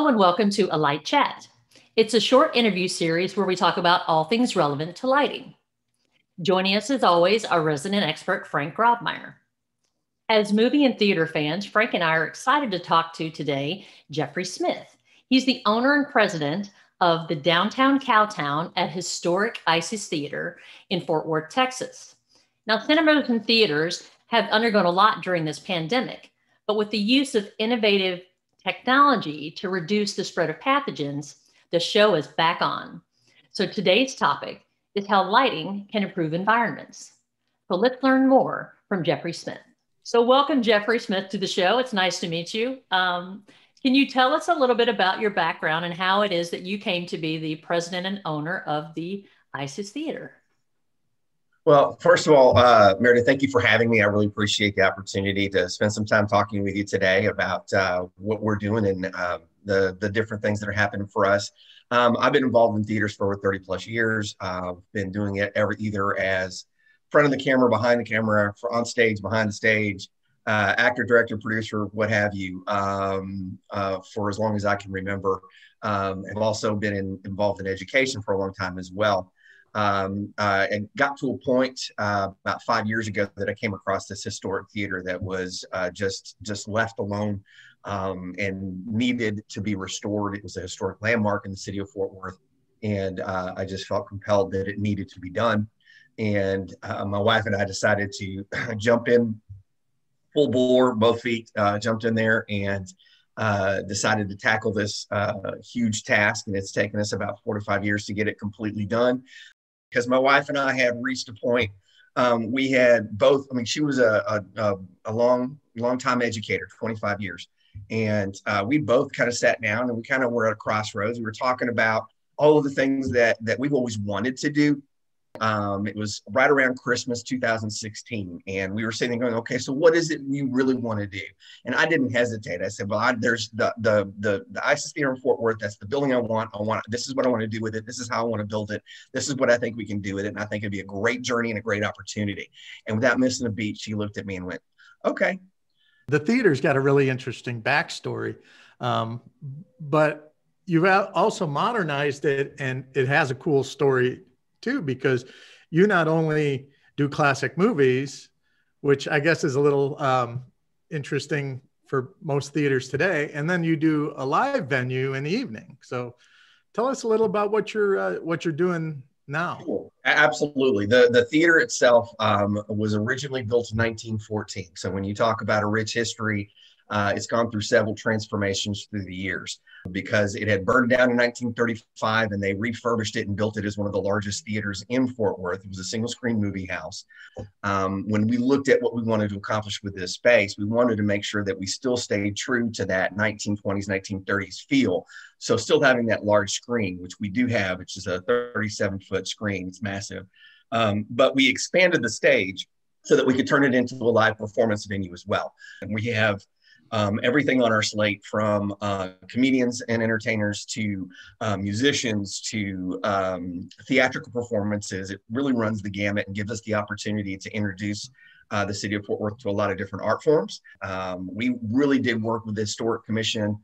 and welcome to A Light Chat. It's a short interview series where we talk about all things relevant to lighting. Joining us as always, our resident expert, Frank Grobmeyer. As movie and theater fans, Frank and I are excited to talk to today Jeffrey Smith. He's the owner and president of the Downtown Cowtown at historic Isis Theater in Fort Worth, Texas. Now, cinemas and theaters have undergone a lot during this pandemic, but with the use of innovative technology to reduce the spread of pathogens, the show is back on. So today's topic is how lighting can improve environments. So let's learn more from Jeffrey Smith. So welcome, Jeffrey Smith, to the show. It's nice to meet you. Can you tell us a little bit about your background and how it is that you came to be the president and owner of the Isis Theater? Well, first of all, Meredith, thank you for having me. I really appreciate the opportunity to spend some time talking with you today about what we're doing and the different things that are happening for us. I've been involved in theaters for over 30 plus years. I've been doing it either as front of the camera, behind the camera, on stage, behind the stage, actor, director, producer, what have you, for as long as I can remember. I've also been involved in education for a long time as well. And got to a point about 5 years ago that I came across this historic theater that was just left alone and needed to be restored. It was a historic landmark in the city of Fort Worth, and I just felt compelled that it needed to be done. And my wife and I decided to jump in full bore, both feet, jumped in there and decided to tackle this huge task. And it's taken us about 4 to 5 years to get it completely done. Because my wife and I had reached a point, we had both, she was a long time educator, 25 years. And we both kind of sat down and we kind of were at a crossroads. We were talking about all of the things that we've always wanted to do. It was right around Christmas 2016, and we were sitting there going, okay, so what is it we really want to do? And I didn't hesitate. I said, well, there's the Isis Theater in Fort Worth. That's the building I want. This is what I want to do with it. This is how I want to build it. This is what I think we can do with it. And I think it'd be a great journey and a great opportunity. And without missing a beat, she looked at me and went, okay. The theater's got a really interesting backstory, but you've also modernized it, and it has a cool story too, because you not only do classic movies, which I guess is a little interesting for most theaters today, and then you do a live venue in the evening. So tell us a little about what you're doing now. Cool. Absolutely. The theater itself was originally built in 1914. So when you talk about a rich history, it's gone through several transformations through the years, because it had burned down in 1935 and they refurbished it and built it as one of the largest theaters in Fort Worth. It was a single screen movie house. When we looked at what we wanted to accomplish with this space, we wanted to make sure that we still stayed true to that 1920s, 1930s feel. So still having that large screen, which we do have, which is a 37-foot screen. It's massive. But we expanded the stage so that we could turn it into a live performance venue as well. And we have everything on our slate, from comedians and entertainers to musicians to theatrical performances. It really runs the gamut and gives us the opportunity to introduce the city of Fort Worth to a lot of different art forms. We really did work with the Historic Commission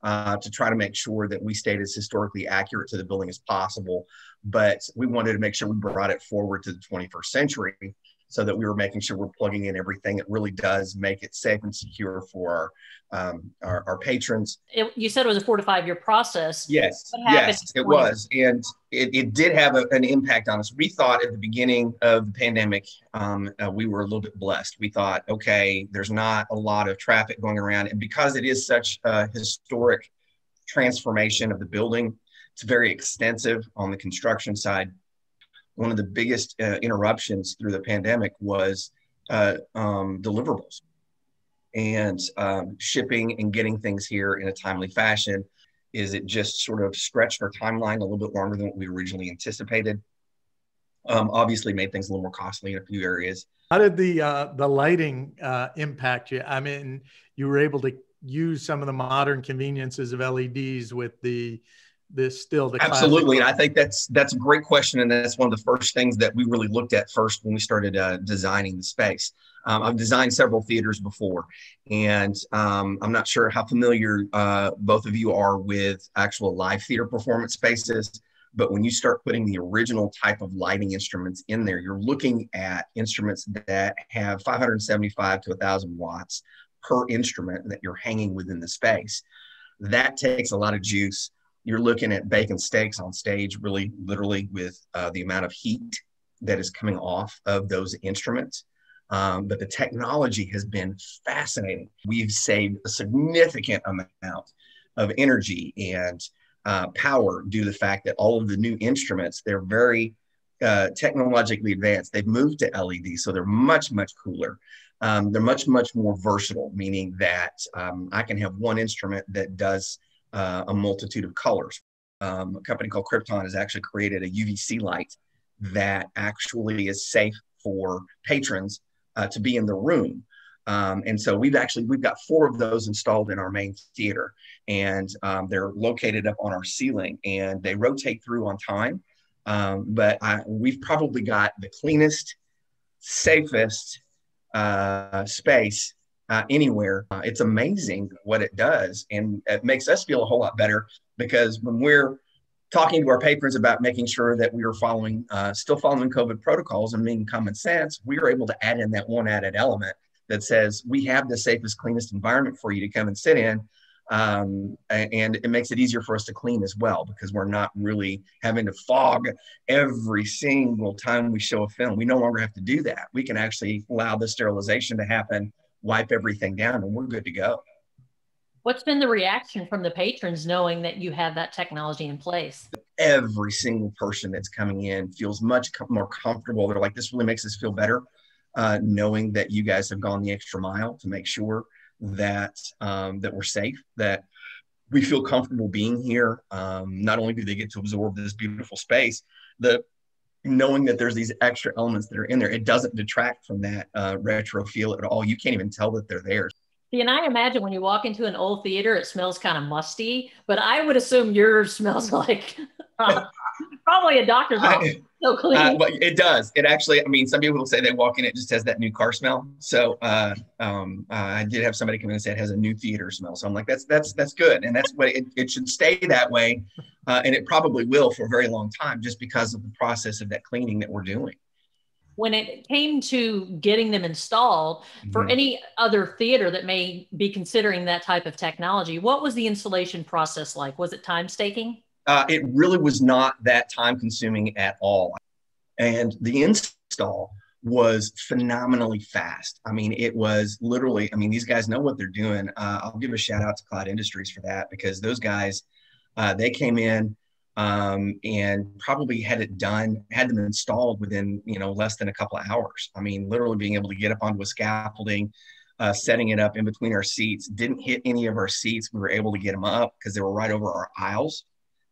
to try to make sure that we stayed as historically accurate to the building as possible, but we wanted to make sure we brought it forward to the 21st century, so that we were making sure we're plugging in everything that really does make it safe and secure for our patrons. You said it was a 4 to 5 year process. Yes, it was. And it did have an impact on us. We thought at the beginning of the pandemic, we were a little bit blessed. We thought, okay, there's not a lot of traffic going around. And because it is such a historic transformation of the building, it's very extensive on the construction side. One of the biggest interruptions through the pandemic was deliverables and shipping and getting things here in a timely fashion. It just sort of stretched our timeline a little bit longer than what we originally anticipated. Obviously made things a little more costly in a few areas. How did the lighting impact you? I mean, you were able to use some of the modern conveniences of LEDs with the this still the Absolutely. classic? And I think that's a great question. And that's one of the first things that we really looked at first when we started designing the space. I've designed several theaters before, and I'm not sure how familiar both of you are with actual live theater performance spaces. But when you start putting the original type of lighting instruments in there, you're looking at instruments that have 575 to 1,000 watts per instrument that you're hanging within the space. That takes a lot of juice. You're looking at baking steaks on stage, really literally, with the amount of heat that is coming off of those instruments. But the technology has been fascinating. We've saved a significant amount of energy and power due to the fact that all of the new instruments, they're very technologically advanced. They've moved to LED, so they're much, much cooler. They're much, much more versatile, meaning that I can have one instrument that does a multitude of colors. A company called Krypton has actually created a UVC light that actually is safe for patrons to be in the room. And so we've got 4 of those installed in our main theater, and they're located up on our ceiling, and they rotate through on time. But we've probably got the cleanest, safest space anywhere. It's amazing what it does, and it makes us feel a whole lot better, because when we're talking to our patrons about making sure that we are still following COVID protocols and being common sense, we are able to add in that one added element that says we have the safest, cleanest environment for you to come and sit in. And it makes it easier for us to clean as well, because we're not really having to fog every single time we show a film. We no longer have to do that. We can actually allow the sterilization to happen, wipe everything down, and we're good to go. What's been the reaction from the patrons knowing that you have that technology in place? Every single person that's coming in feels much more comfortable. They're like, this really makes us feel better, knowing that you guys have gone the extra mile to make sure that that we're safe, that we feel comfortable being here. Not only do they get to absorb this beautiful space, knowing that there's these extra elements that are in there, it doesn't detract from that retro feel at all. You can't even tell that they're there. See, and I imagine when you walk into an old theater, it smells kind of musty, but I would assume yours smells like probably a doctor's office. So clean. But it does. It actually, I mean, some people will say they walk in, it just has that new car smell. So I did have somebody come in and say it has a new theater smell. So I'm like, that's good. And that's what it should stay that way. And it probably will for a very long time, just because of the process of that cleaning that we're doing. When it came to getting them installed, for any other theater that may be considering that type of technology, what was the installation process like? Was it time-taking? It really was not that time-consuming at all. And the install was phenomenally fast. I mean, it was literally, I mean, these guys know what they're doing. I'll give a shout out to Cloud Industries for that, because those guys, they came in and probably had them installed within, less than a couple of hours. I mean, literally being able to get up onto a scaffolding, setting it up in between our seats, didn't hit any of our seats. We were able to get them up because they were right over our aisles.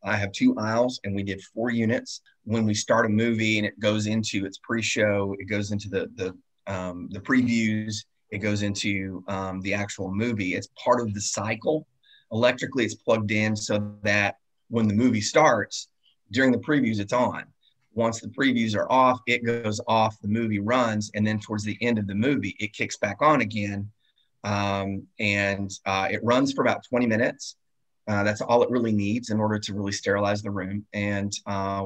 I have 2 aisles, and we did 4 units. When we start a movie and it goes into its pre-show, it goes into the previews, it goes into the actual movie. It's part of the cycle. Electrically, it's plugged in so that when the movie starts, during the previews, it's on. Once the previews are off, it goes off, the movie runs, and then towards the end of the movie, it kicks back on again. It runs for about 20 minutes. That's all it really needs in order to really sterilize the room. And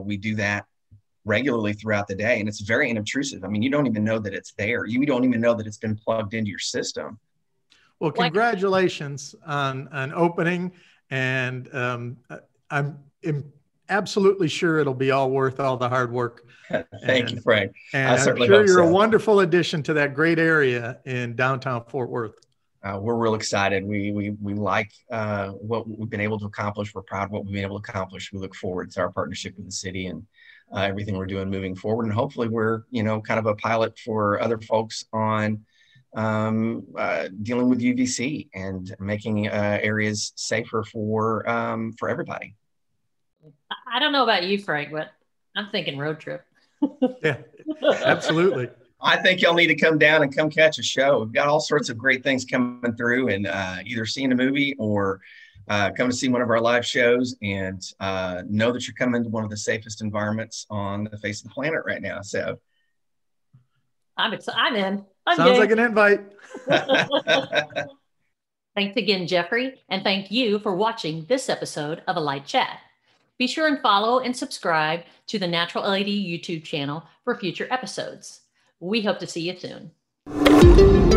we do that regularly throughout the day. And it's very inobtrusive. I mean, you don't even know that it's there. You don't even know that it's been plugged into your system. Well, congratulations on opening. And I'm absolutely sure it'll be all worth all the hard work. Thank you, Frank. And I'm sure you're a wonderful addition to that great area in downtown Fort Worth. We're real excited. We like what we've been able to accomplish. We're proud of what we've been able to accomplish. We look forward to our partnership with the city and everything we're doing moving forward. And hopefully we're, kind of a pilot for other folks on dealing with UVC and making areas safer for everybody. I don't know about you, Frank, but I'm thinking road trip. Yeah, absolutely. I think y'all need to come down and come catch a show. We've got all sorts of great things coming through, and either seeing a movie or come to see one of our live shows and know that you're coming to one of the safest environments on the face of the planet right now. So I'm in. Sounds like an invite. Thanks again, Jeffrey, and thank you for watching this episode of A Light Chat. Be sure and follow and subscribe to the Natural LED YouTube channel for future episodes. We hope to see you soon.